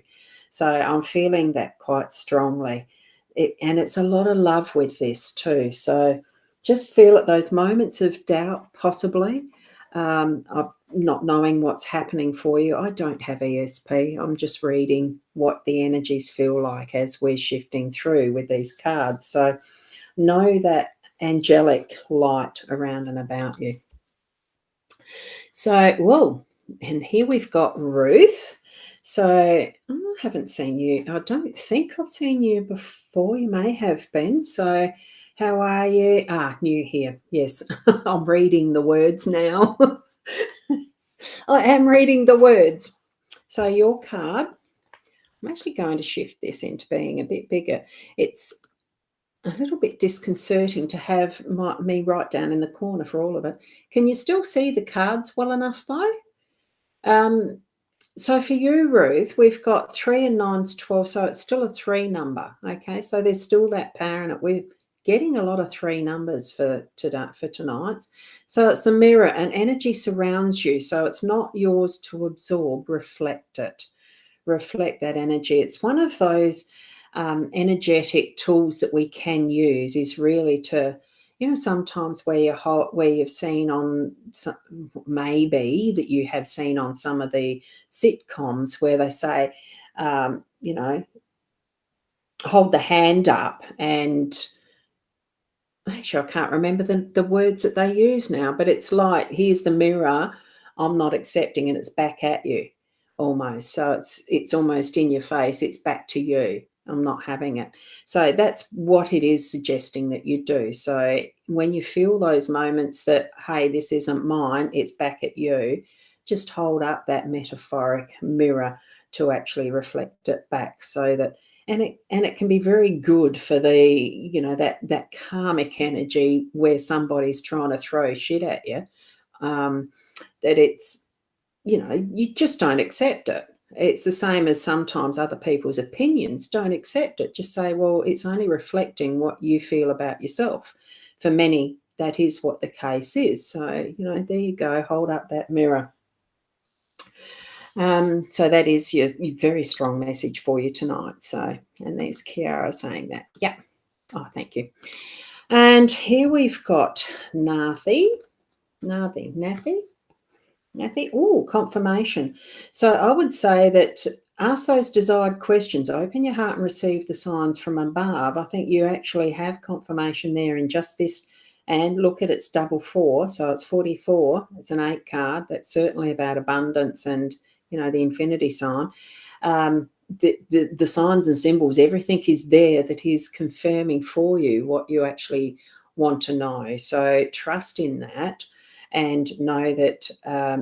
So I'm feeling that quite strongly. And it's a lot of love with this too. So just feel at those moments of doubt, possibly, of not knowing what's happening for you. I don't have ESP. I'm just reading what the energies feel like as we're shifting through with these cards. So know that angelic light around and about you. So, well, and here we've got Ruth. So I haven't seen you. I don't think I've seen you before. You may have been. So how are you? New here. Yes, I'm reading the words now. I am reading the words. So your card, I'm actually going to shift this into being a bit bigger. It's a little bit disconcerting to have me right down in the corner for all of it. Can you still see the cards well enough though? So for you, Ruth, we've got 3 and 9's 12, so it's still a 3 number. Okay, so there's still that power in it. We're getting a lot of 3 numbers for tonight's. So it's the mirror, and energy surrounds you. So it's not yours to absorb. Reflect it. Reflect that energy. It's one of those energetic tools that we can use. Is really to sometimes where you've seen on some, maybe that you have seen on some of the sitcoms where they say, hold the hand up, and actually I can't remember the words that they use now, but it's like, here's the mirror, I'm not accepting, and it's back at you almost. So it's almost in your face, it's back to you. I'm not having it. So that's what it is suggesting that you do. So when you feel those moments that, hey, this isn't mine, it's back at you, just hold up that metaphoric mirror to actually reflect it back, so that, and it can be very good for the, that karmic energy where somebody's trying to throw shit at you, that it's, you just don't accept it. It's the same as sometimes other people's opinions. Don't accept it. Just say, well, it's only reflecting what you feel about yourself. For many, that is what the case is. So, there you go. Hold up that mirror. So that is your very strong message for you tonight. So, and there's Kiara saying that. Yeah. Oh, thank you. And here we've got Nathi. Oh, confirmation. So I would say that ask those desired questions. Open your heart and receive the signs from above. I think you actually have confirmation there in just this. And look at, it's double 4, so it's 44. It's an 8 card. That's certainly about abundance and, the infinity sign. The signs and symbols, everything is there that is confirming for you what you actually want to know. So trust in that. And know that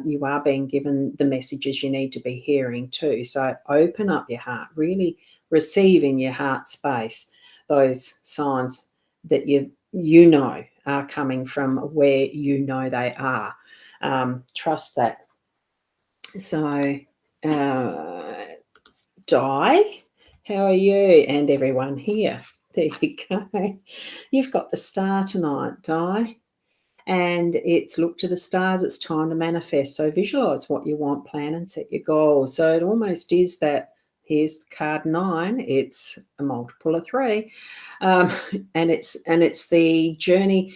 you are being given the messages you need to be hearing too. So open up your heart, really receive in your heart space those signs that you know are coming from where you know they are. Trust that. So, Di, how are you? And everyone here. There you go. You've got the star tonight, Di. And it's look to the stars, it's time to manifest. So visualize what you want, plan and set your goals. So it almost is that, here's card 9, it's a multiple of 3. And it's the journey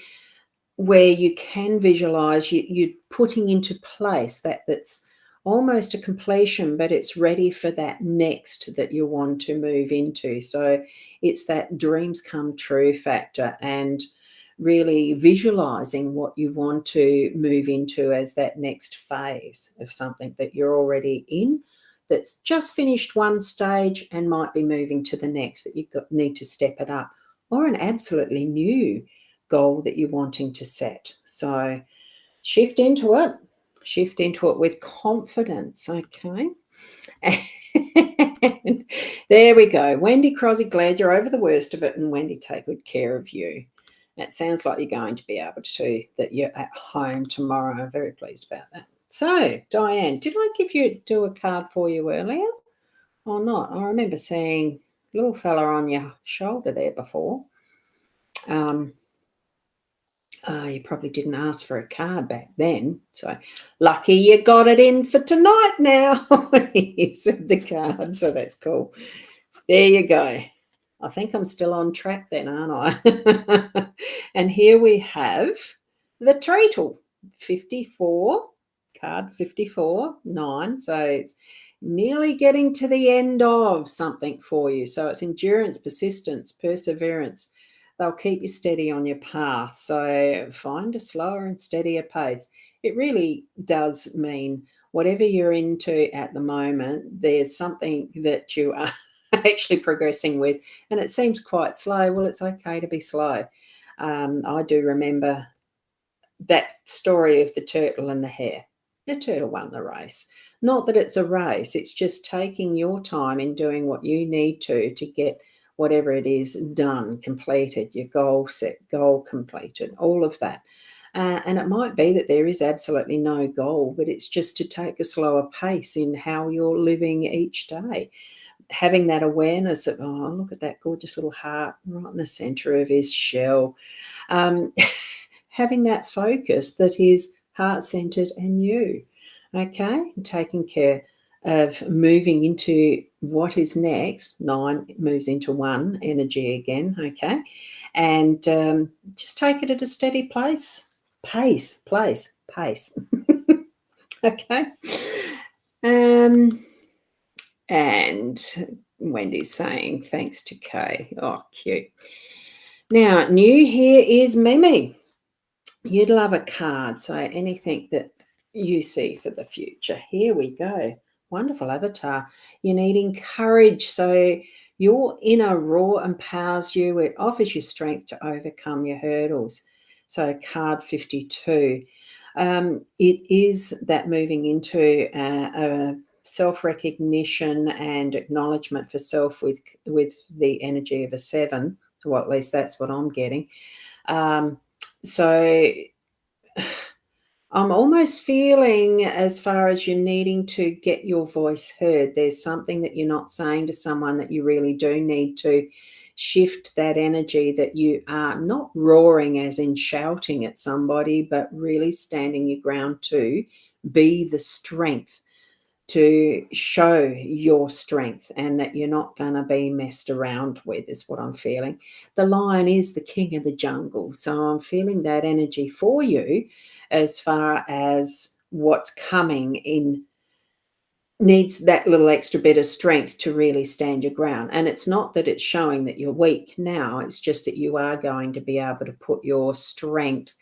where you can visualize, you're putting into place that's almost a completion, but it's ready for that next that you want to move into. So it's that dreams come true factor, and really visualizing what you want to move into as that next phase of something that you're already in, that's just finished one stage and might be moving to the next, that you need to step it up, or an absolutely new goal that you're wanting to set. So shift into it with confidence. Okay. And there we go. Wendy Crosby, glad you're over the worst of it, and Wendy, take good care of you. It sounds like you're going to be able to, that you're at home tomorrow. I'm very pleased about that. So, Diane, did I do a card for you earlier or not? I remember seeing a little fella on your shoulder there before. You probably didn't ask for a card back then. So lucky you got it in for tonight now. You said the card, so that's cool. There you go. I think I'm still on track then, aren't I? And here we have the treacle, 54, card 54, 9. So it's nearly getting to the end of something for you. So it's endurance, persistence, perseverance. They'll keep you steady on your path. So find a slower and steadier pace. It really does mean whatever you're into at the moment, there's something that you are actually progressing with, and it seems quite slow. Well, it's okay to be slow. I do remember that story of the turtle and the hare. The turtle won the race. Not that it's a race, it's just taking your time in doing what you need to get whatever it is done, completed, your goal set, goal completed, all of that. And it might be that there is absolutely no goal, but it's just to take a slower pace in how you're living each day. Having that awareness of, oh, look at that gorgeous little heart right in the center of his shell. Having that focus that is heart-centered and you, okay? And taking care of moving into what is next. 9 moves into 1 energy again, okay? And just take it at a steady pace. Okay. And Wendy's saying, thanks to Kay. Oh, cute. Now, new here is Mimi. You'd love a card, so anything that you see for the future. Here we go. Wonderful avatar. You're needing courage, so your inner roar empowers you. It offers you strength to overcome your hurdles. So card 52. It is that moving into a self-recognition and acknowledgement for self with the energy of a 7. Well, at least that's what I'm getting. So I'm almost feeling, as far as you needing to get your voice heard, there's something that you're not saying to someone that you really do need to shift that energy, that you are not roaring as in shouting at somebody, but really standing your ground to be the strength, to show your strength, and that you're not going to be messed around with, is what I'm feeling. The lion is the king of the jungle, so I'm feeling that energy for you as far as what's coming in needs that little extra bit of strength to really stand your ground. And it's not that it's showing that you're weak now, it's just that you are going to be able to put your strength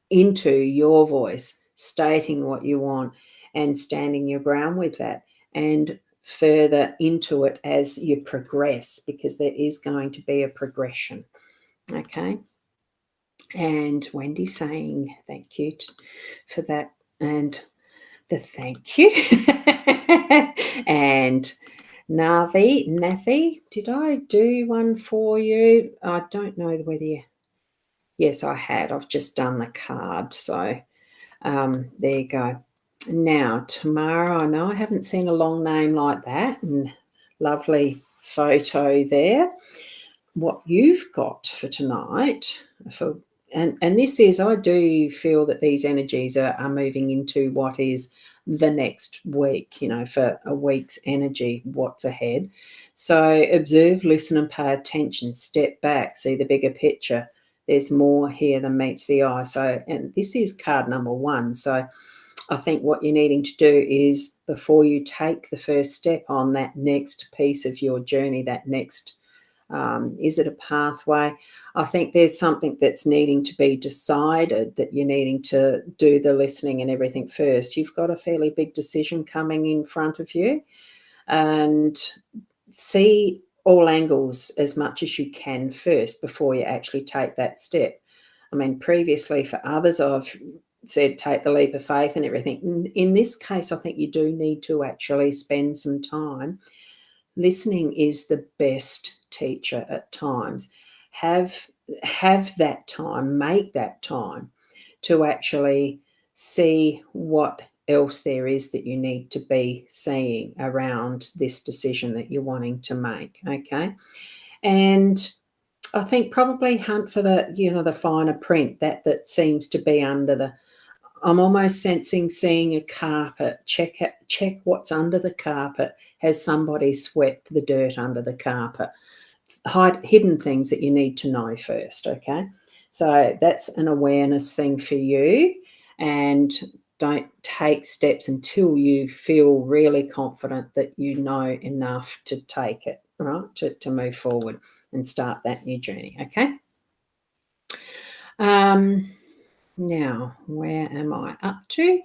into your voice, stating what you want and standing your ground with that, and further into it as you progress, because there is going to be a progression. Okay. And Wendy saying thank you for that, and the thank you. And Navi, did I do one for you? I don't know whether you... Yes, I had. I've just done the card. So there you go. Now, Tamara, I know I haven't seen a long name like that, and lovely photo there. What you've got for tonight, and this is, I do feel that these energies are moving into what is the next week, for a week's energy, what's ahead. So observe, listen, and pay attention. Step back, see the bigger picture. There's more here than meets the eye. So, and this is card number 1. So I think what you're needing to do is, before you take the first step on that next piece of your journey, that next, is it a pathway? I think there's something that's needing to be decided, that you're needing to do the listening and everything first. You've got a fairly big decision coming in front of you, and see all angles as much as you can first before you actually take that step. I mean, previously for others, I've said take the leap of faith and everything. In this case, I think you do need to actually spend some time. Listening is the best teacher at times. Have that time, make that time to actually see what else there is that you need to be seeing around this decision that you're wanting to make, okay? And I think probably hunt for the finer print that seems to be under the... I'm almost seeing a carpet. Check what's under the carpet. Has somebody swept the dirt under the carpet? Hidden things that you need to know first, okay? So that's an awareness thing for you, and don't take steps until you feel really confident that you know enough to take it, right, to move forward and start that new journey, okay? Now, where am I up to?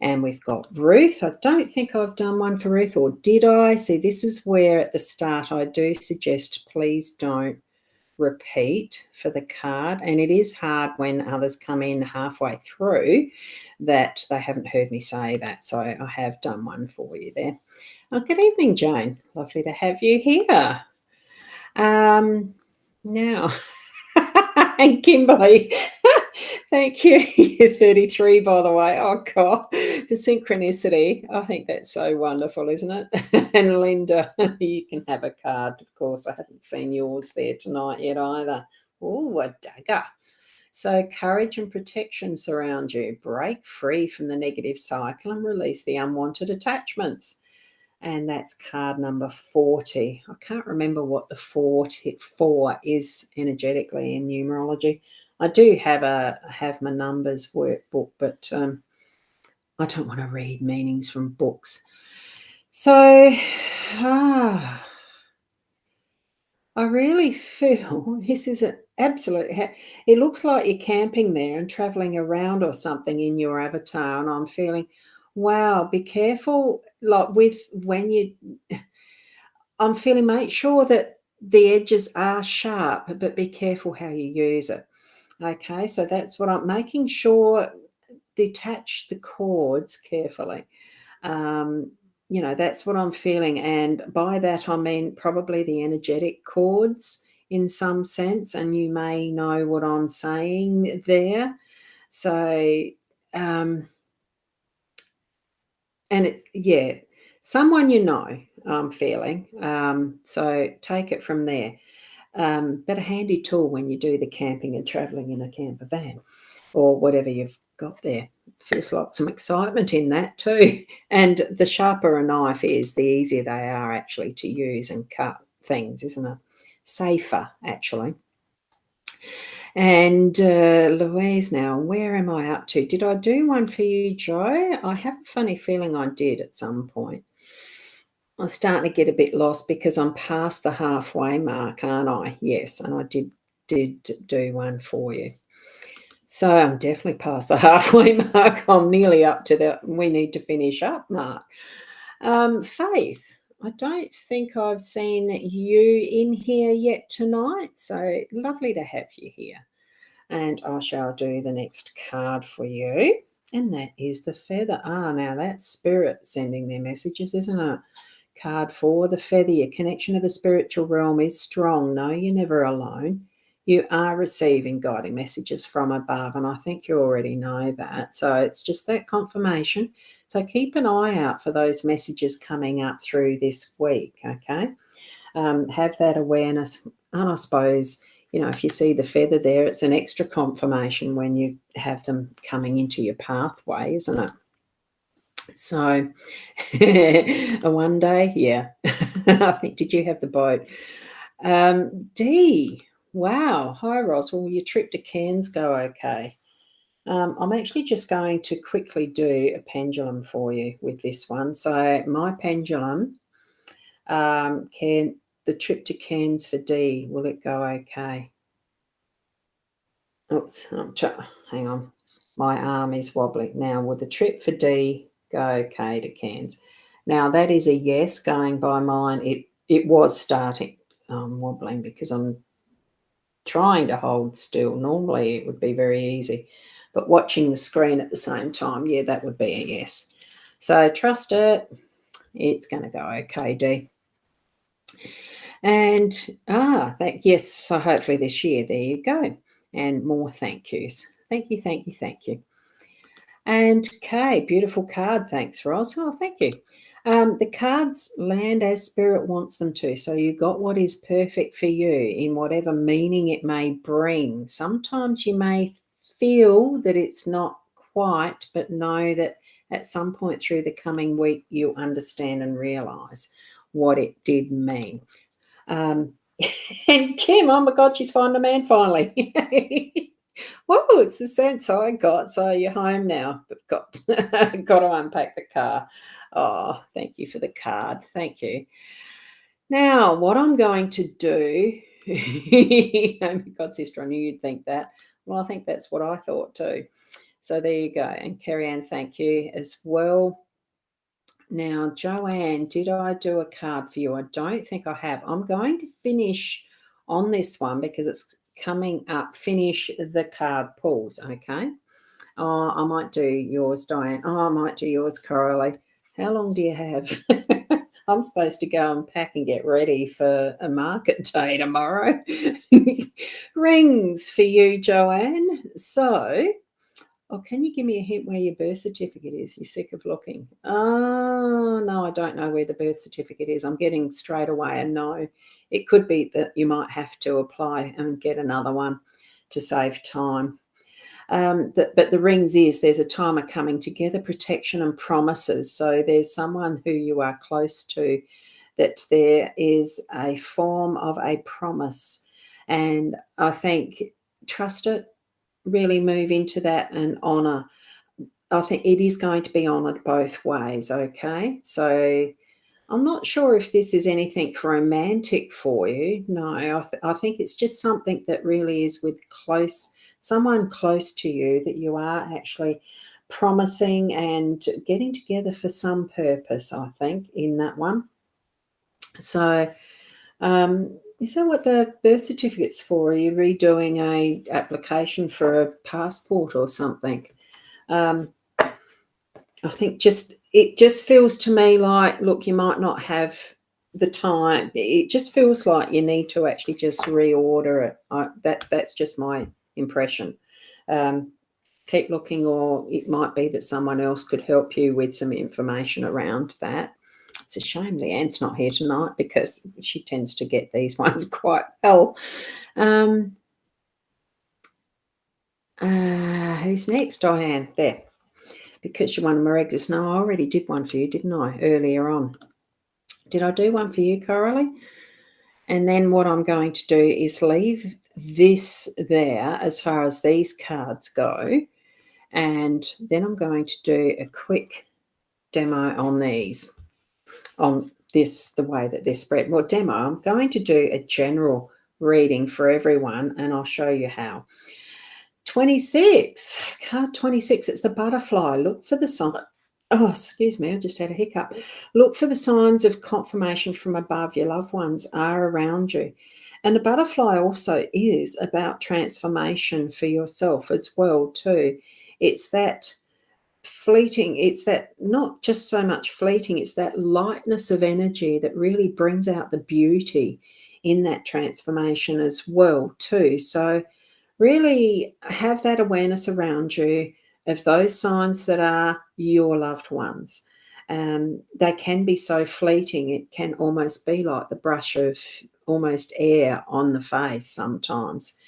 And we've got Ruth. I don't think I've done one for Ruth, or did I? See, this is where at the start I do suggest please don't repeat for the card. And it is hard when others come in halfway through that they haven't heard me say that. So I have done one for you there. Oh, good evening, Joan. Lovely to have you here. Now, and Kimberly, thank you. You're 33, by the way. Oh, God, the synchronicity. I think that's so wonderful, isn't it? And Linda, you can have a card, of course. I haven't seen yours there tonight yet either. Oh, a dagger. So courage and protection surround you. Break free from the negative cycle and release the unwanted attachments. and that's card number 40. I can't remember what the 4 is energetically in numerology. I do have my numbers workbook, but I don't want to read meanings from books. So, I really feel this is an absolute. It looks like you're camping there and traveling around or something in your avatar, and I'm feeling, wow, be careful. Like with when you, I'm feeling, make sure that the edges are sharp, but be careful how you use it. Okay, so that's what I'm making sure. Detach the cords carefully. That's what I'm feeling. And by that, I mean probably the energetic cords in some sense. And you may know what I'm saying there. So, and it's, yeah, someone I'm feeling. So take it from there. But a handy tool when you do the camping and traveling in a camper van or whatever you've got there. Feels like some excitement in that too. And the sharper a knife is, the easier they are actually to use and cut things, isn't it? Safer, actually. And Louise, now, where am I up to? Did I do one for you, Joe? I have a funny feeling I did at some point. I'm starting to get a bit lost because I'm past the halfway mark, aren't I? Yes, and I did do one for you. So I'm definitely past the halfway mark. I'm nearly up to the we need to finish up mark. Faith, I don't think I've seen you in here yet tonight. So lovely to have you here. And I shall do the next card for you. And that is the feather. Now that's spirit sending their messages, isn't it? Card 4, the feather. Your connection to the spiritual realm is strong. No, you're never alone. You are receiving guiding messages from above, and I think you already know that. So it's just that confirmation. So keep an eye out for those messages coming up through this week, okay? Have that awareness. And I suppose, if you see the feather there, it's an extra confirmation when you have them coming into your pathway, isn't it? So one day, yeah. I think, did you have the boat? D, wow. Hi, Ros. Will your trip to Cairns go okay? I'm actually just going to quickly do a pendulum for you with this one. So my pendulum, the trip to Cairns for D, will it go okay? Oops, hang on. My arm is wobbling. Now, will the trip for D go okay to Cairns? Now, that is a yes going by mine. It was starting wobbling because I'm trying to hold still. Normally, it would be very easy. But watching the screen at the same time, yeah, that would be a yes. So trust it. It's going to go okay, D. And, yes, so hopefully this year. There you go. And more thank yous. Thank you, thank you, thank you. And Kay, beautiful card. Thanks, Ros. Oh, thank you. The cards land as spirit wants them to. So you got what is perfect for you in whatever meaning it may bring. Sometimes you may feel that it's not quite, but know that at some point through the coming week, you understand and realize what it did mean. And Kim, oh my God, she's found a man finally. Whoa, it's the sense I got. So you're home now, but got to unpack the car. Oh, thank you for the card. Thank you. Now, what I'm going to do, oh my God, sister, I knew you'd think that. Well, I think that's what I thought too. So there you go. And Carrie Ann, thank you as well. Now, Joanne, did I do a card for you? I don't think I have. I'm going to finish on this one because it's coming up. Finish the card pulls, okay? Oh, I might do yours, Diane. Oh, I might do yours, Coralie. How long do you have? I'm supposed to go and pack and get ready for a market day tomorrow. Rings for you, Joanne. So, can you give me a hint where your birth certificate is? You're sick of looking. Oh, no, I don't know where the birth certificate is. I'm getting straight away a no. It could be that you might have to apply and get another one to save time. But the rings is there's a time of coming together, protection and promises. So there's someone who you are close to, that there is a form of a promise. And I think trust it, really move into that and honour. I think it is going to be honoured both ways, okay? So I'm not sure if this is anything romantic for you. No, I think it's just something that really is with someone close to you that you are actually promising and getting together for some purpose, I think, in that one. So, is that what the birth certificate's for? Are you redoing a application for a passport or something? I think it just feels to me like, look, you might not have the time. It just feels like you need to actually just reorder it. That's just my impression. Keep looking, or it might be that someone else could help you with some information around that. It's a shame Leanne's not here tonight because she tends to get these ones quite well. Who's next? Diane. There. Because you won a miraculous. No, I already did one for you, didn't I, earlier on? Did I do one for you, Coralie? And then what I'm going to do is leave this there as far as these cards go. And then I'm going to do a quick demo on these, on this, the way that they're spread. Well, demo, I'm going to do a general reading for everyone, and I'll show you how. 26, card 26, it's the butterfly. Look for the sign. Oh, excuse me, I just had a hiccup. Look for the signs of confirmation from above. Your loved ones are around you. And the butterfly also is about transformation for yourself as well, too. It's that fleeting, it's that not just so much fleeting, it's that lightness of energy that really brings out the beauty in that transformation as well, too. So really have that awareness around you of those signs that are your loved ones. They can be so fleeting. It can almost be like the brush of almost air on the face sometimes,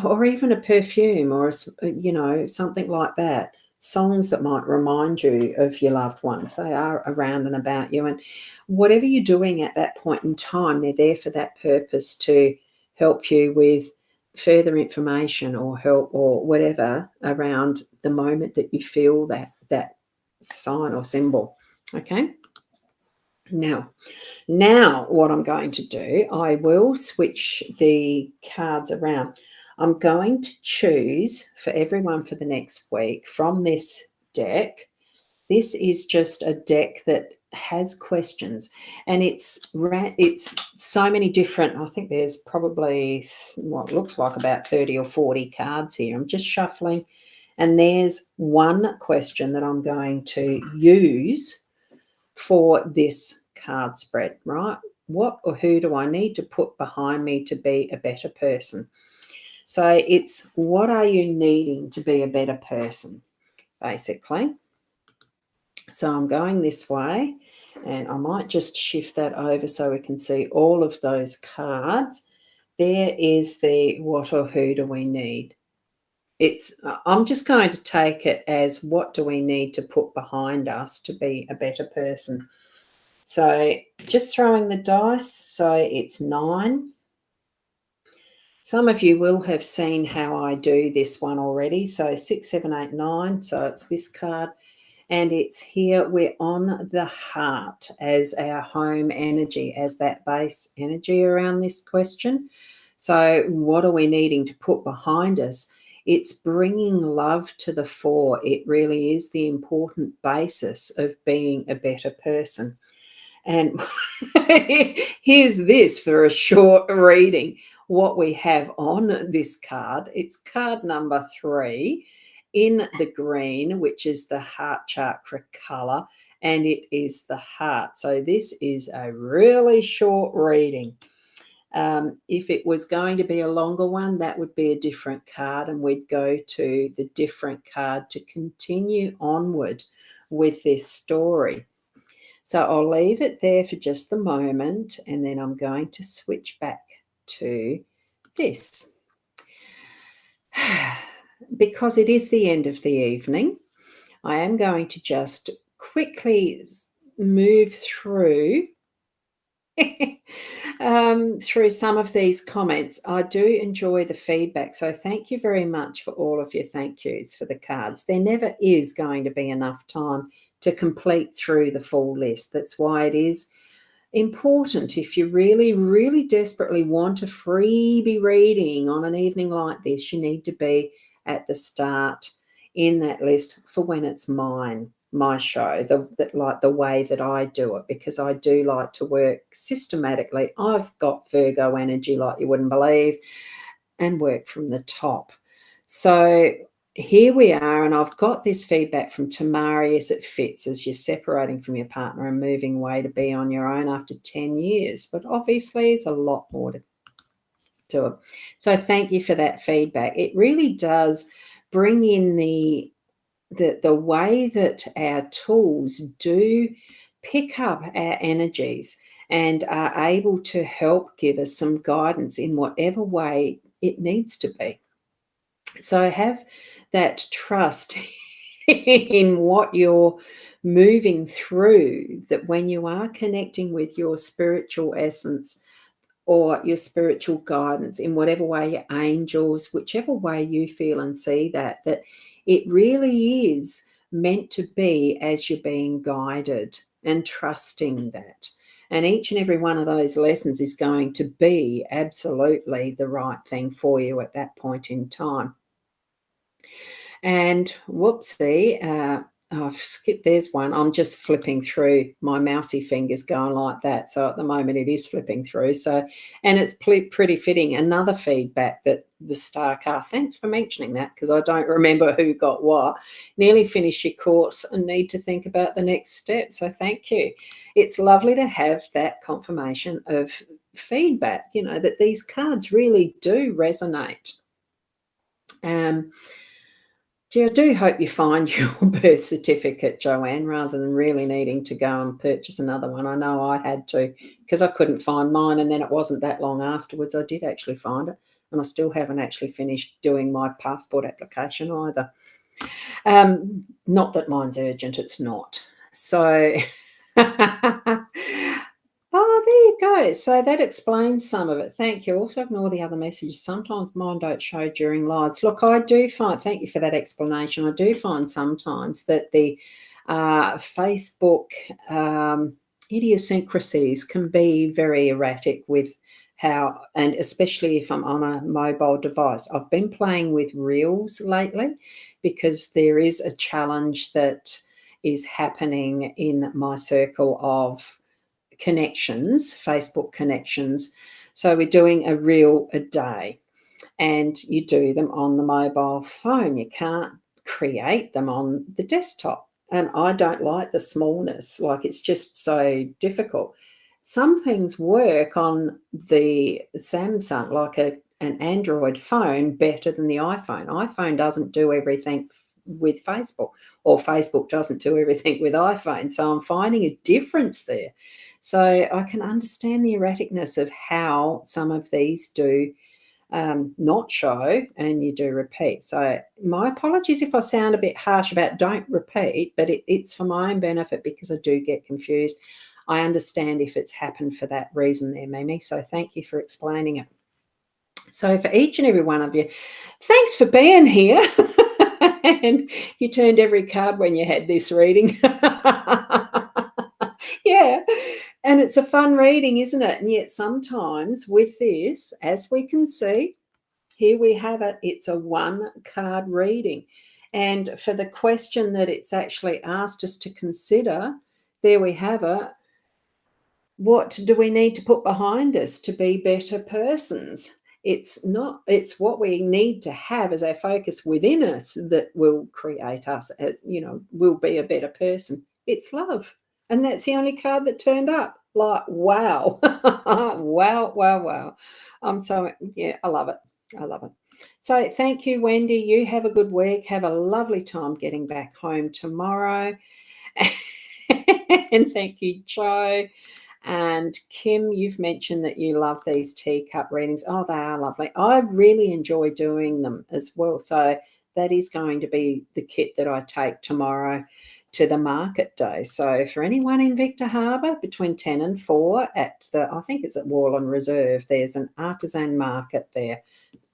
or even a perfume, or something like that. Songs that might remind you of your loved ones. They are around and about you, and whatever you're doing at that point in time, they're there for that purpose, to help you with further information or help or whatever around the moment that you feel that sign or symbol. Okay. Now what I'm going to do, I will switch the cards around. I'm going to choose for everyone for the next week from this deck. This is just a deck that has questions, and it's so many different. I think there's probably what looks like about 30 or 40 cards here. I'm just shuffling, and there's one question that I'm going to use for this card spread, right? What or who do I need to put behind me to be a better person? So it's, what are you needing to be a better person, basically? So I'm going this way, and I might just shift that over so we can see all of those cards. There is the what or who do we need. I'm just going to take it as what do we need to put behind us to be a better person. So just throwing the dice. So it's 9. Some of you will have seen how I do this one already. So 6, 7, 8, 9. So it's this card. And it's here, we're on the heart as our home energy, as that base energy around this question. So what are we needing to put behind us? It's bringing love to the fore. It really is the important basis of being a better person. And here's this for a short reading, what we have on this card. It's card number 3 in the green, which is the heart chakra color, and it is the heart. So this is a really short reading. If it was going to be a longer one, that would be a different card, and we'd go to the different card to continue onward with this story. So I'll leave it there for just the moment, and then I'm going to switch back to this. because it is the end of the evening, I am going to just quickly move through through some of these comments. I do enjoy the feedback, so thank you very much for all of your thank yous for the cards. There never is going to be enough time to complete through the full list. That's why it is important, if you really, really desperately want a freebie reading on an evening like this, you need to be at the start in that list for when it's my show, the way that I do it, because I do like to work systematically. I've got Virgo energy like you wouldn't believe, and work from the top. So here we are, and I've got this feedback from Tamari as it fits, as you're separating from your partner and moving away to be on your own after 10 years. But obviously, there's a lot more to it. So thank you for that feedback. It really does bring in the way that our tools do pick up our energies and are able to help give us some guidance in whatever way it needs to be. So have that trust in what you're moving through, that when you are connecting with your spiritual essence or your spiritual guidance in whatever way, your angels, whichever way you feel and see that it really is meant to be as you're being guided, and trusting that. And each and every one of those lessons is going to be absolutely the right thing for you at that point in time. And whoopsie, I've skipped, there's one. I'm just flipping through, my mousy fingers going like that. So at the moment it is flipping through. So, and it's pretty fitting. Another feedback that the star car, thanks for mentioning that, because I don't remember who got what. Nearly finished your course and need to think about the next step. So thank you. It's lovely to have that confirmation of feedback, that these cards really do resonate. Gee, I do hope you find your birth certificate, Joanne, rather than really needing to go and purchase another one. I know I had to, because I couldn't find mine, and then it wasn't that long afterwards I did actually find it, and I still haven't actually finished doing my passport application either. Not that mine's urgent, it's not. So oh, there you go. So that explains some of it. Thank you. Also ignore the other messages. Sometimes mine don't show during lives. Look, I do find, thank you for that explanation. I do find sometimes that the Facebook idiosyncrasies can be very erratic with how, and especially if I'm on a mobile device. I've been playing with Reels lately because there is a challenge that is happening in my circle of connections, Facebook connections. So we're doing a reel a day, and you do them on the mobile phone. You can't create them on the desktop. And I don't like the smallness, like it's just so difficult. Some things work on the Samsung, like an Android phone, better than the iPhone. iPhone doesn't do everything with Facebook, or Facebook doesn't do everything with iPhone. So I'm finding a difference there. So I can understand the erraticness of how some of these do not show and you do repeat. So my apologies if I sound a bit harsh about don't repeat, but it's for my own benefit because I do get confused. I understand if it's happened for that reason there, Mimi. So thank you for explaining it. So for each and every one of you, thanks for being here. And you turned every card when you had this reading. Yeah. And it's a fun reading, isn't it? And yet sometimes with this, as we can see, here we have it. It's a one-card reading. And for the question that it's actually asked us to consider, there we have it. What do we need to put behind us to be better persons? It's what we need to have as our focus within us that will create us as, will be a better person. It's love. And that's the only card that turned up. Like, wow. Wow, wow, wow. I love it. I love it. So thank you, Wendy. You have a good week. Have a lovely time getting back home tomorrow. And thank you, Joe. And Kim, you've mentioned that you love these teacup readings. Oh, they are lovely. I really enjoy doing them as well. So that is going to be the kit that I take tomorrow to the market day. So for anyone in Victor Harbor between 10 and 4 at I think it's at Warland Reserve, there's an artisan market there.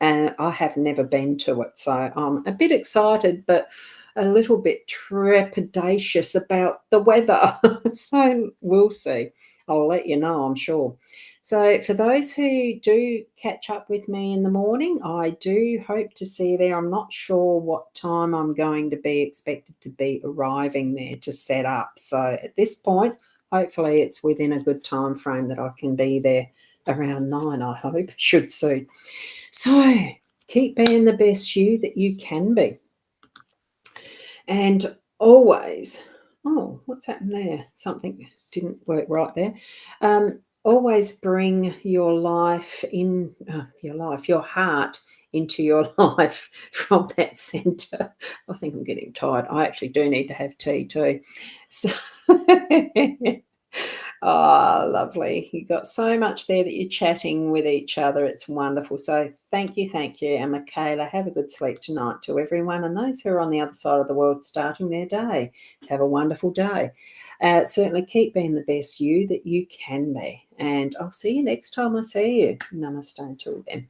And I have never been to it. So I'm a bit excited, but a little bit trepidatious about the weather. So we'll see. I'll let you know, I'm sure. So for those who do catch up with me in the morning, I do hope to see you there. I'm not sure what time I'm going to be expected to be arriving there to set up. So at this point, hopefully it's within a good time frame that I can be there around 9, I hope. Should suit. So keep being the best you that you can be. And always, oh, what's happened there? Something didn't work right there. Always bring your life in, your heart into your life from that centre. I think I'm getting tired. I actually do need to have tea too. So, oh, lovely. You've got so much there that you're chatting with each other. It's wonderful. So thank you. And Michaela, have a good sleep tonight to everyone. And those who are on the other side of the world starting their day, have a wonderful day. Certainly keep being the best you that you can be. And I'll see you next time I see you. Namaste until then.